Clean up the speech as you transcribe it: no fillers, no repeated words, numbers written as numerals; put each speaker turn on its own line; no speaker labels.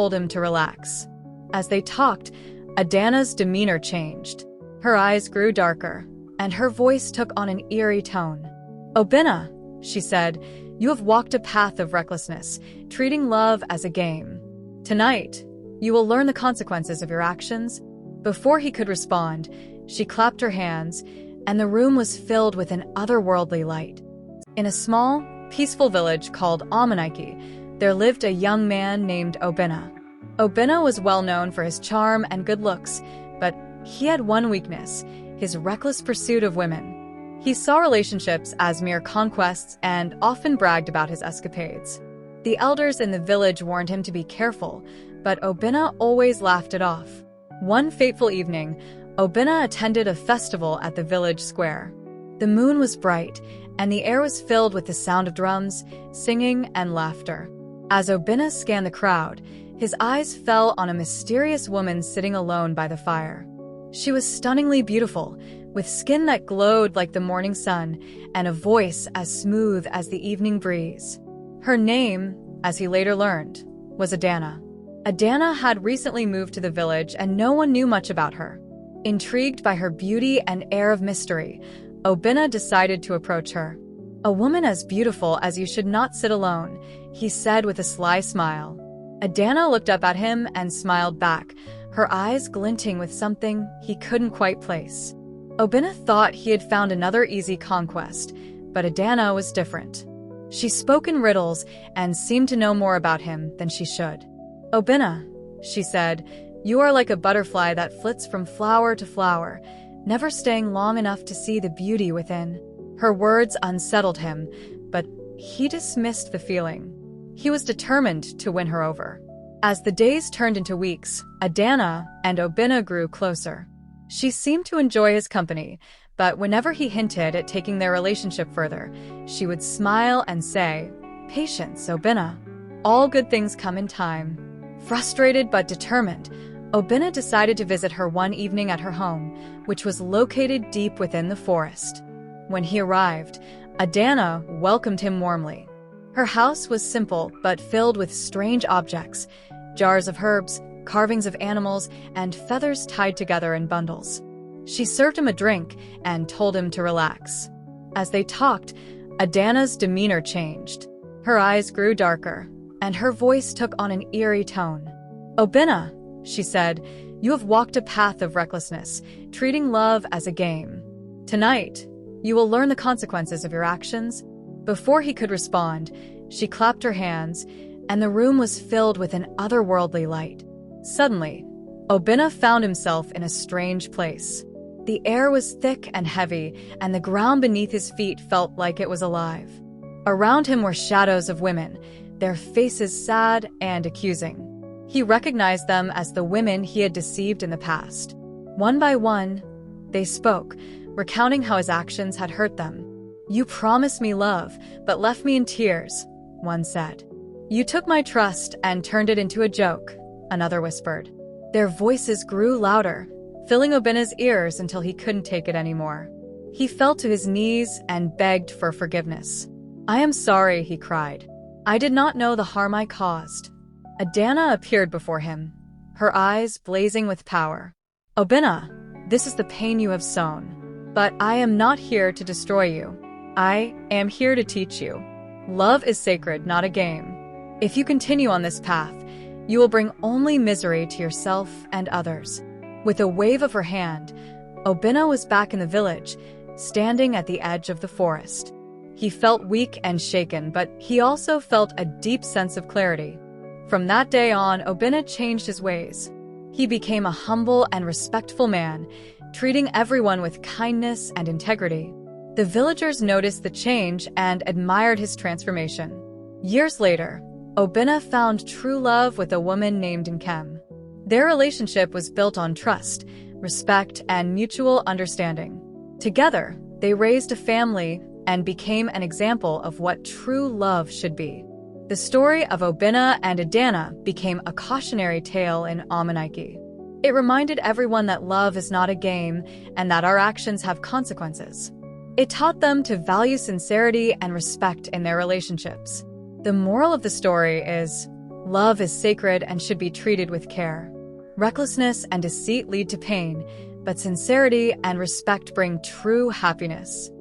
told him to relax. As they talked, Adana's demeanor changed. Her eyes grew darker, and her voice took on an eerie tone. "Obinna," she said, "you have walked a path of recklessness, treating love as a game. Tonight, you will learn the consequences of your actions." Before he could respond, she clapped her hands, and the room was filled with an otherworldly light. In a small, peaceful village called Omoni, there lived a young man named Obinna. Obinna was well known for his charm and good looks, but he had one weakness: his reckless pursuit of women. He saw relationships as mere conquests and often bragged about his escapades. The elders in the village warned him to be careful, but Obinna always laughed it off. One fateful evening, Obinna attended a festival at the village square. The moon was bright, and the air was filled with the sound of drums, singing, and laughter. As Obinna scanned the crowd, his eyes fell on a mysterious woman sitting alone by the fire. She was stunningly beautiful, with skin that glowed like the morning sun and a voice as smooth as the evening breeze. Her name, as he later learned, was Adana. Adana had recently moved to the village and no one knew much about her. Intrigued by her beauty and air of mystery, Obinna decided to approach her. "A woman as beautiful as you should not sit alone," he said with a sly smile. Adana looked up at him and smiled back, her eyes glinting with something he couldn't quite place. Obinna thought he had found another easy conquest, but Adana was different. She spoke in riddles and seemed to know more about him than she should. "Obinna," she said, "you are like a butterfly that flits from flower to flower, never staying long enough to see the beauty within." Her words unsettled him, but he dismissed the feeling. He was determined to win her over. As the days turned into weeks, Adana and Obinna grew closer. She seemed to enjoy his company, but whenever he hinted at taking their relationship further, she would smile and say, "Patience, Obinna. All good things come in time." Frustrated but determined, Obinna decided to visit her one evening at her home, which was located deep within the forest. When he arrived, Adana welcomed him warmly. Her house was simple but filled with strange objects: jars of herbs, carvings of animals, and feathers tied together in bundles. She served him a drink and told him to relax. As they talked, Adana's demeanor changed. Her eyes grew darker, and her voice took on an eerie tone. "Obinna," she said, "you have walked a path of recklessness, treating love as a game. Tonight, you will learn the consequences of your actions." Before he could respond, she clapped her hands, and the room was filled with an otherworldly light. Suddenly, Obinna found himself in a strange place. The air was thick and heavy, and the ground beneath his feet felt like it was alive. Around him were shadows of women, their faces sad and accusing. He recognized them as the women he had deceived in the past. One by one, they spoke, recounting how his actions had hurt them. "You promised me love, but left me in tears," one said. "You took my trust and turned it into a joke," another whispered. Their voices grew louder, filling Obinna's ears until he couldn't take it anymore. He fell to his knees and begged for forgiveness. "I am sorry," he cried. "I did not know the harm I caused." Adana appeared before him, her eyes blazing with power. "Obinna, this is the pain you have sown. But I am not here to destroy you. I am here to teach you. Love is sacred, not a game. If you continue on this path, you will bring only misery to yourself and others." With a wave of her hand, Obinna was back in the village, standing at the edge of the forest. He felt weak and shaken, but he also felt a deep sense of clarity. From that day on, Obinna changed his ways. He became a humble and respectful man, treating everyone with kindness and integrity. The villagers noticed the change and admired his transformation. Years later, Obinna found true love with a woman named Nkem. Their relationship was built on trust, respect, and mutual understanding. Together, they raised a family and became an example of what true love should be. The story of Obinna and Adana became a cautionary tale in Omoni. It reminded everyone that love is not a game and that our actions have consequences. It taught them to value sincerity and respect in their relationships. The moral of the story is, Love is sacred and should be treated with care. Recklessness and deceit lead to pain, but sincerity and respect bring true happiness.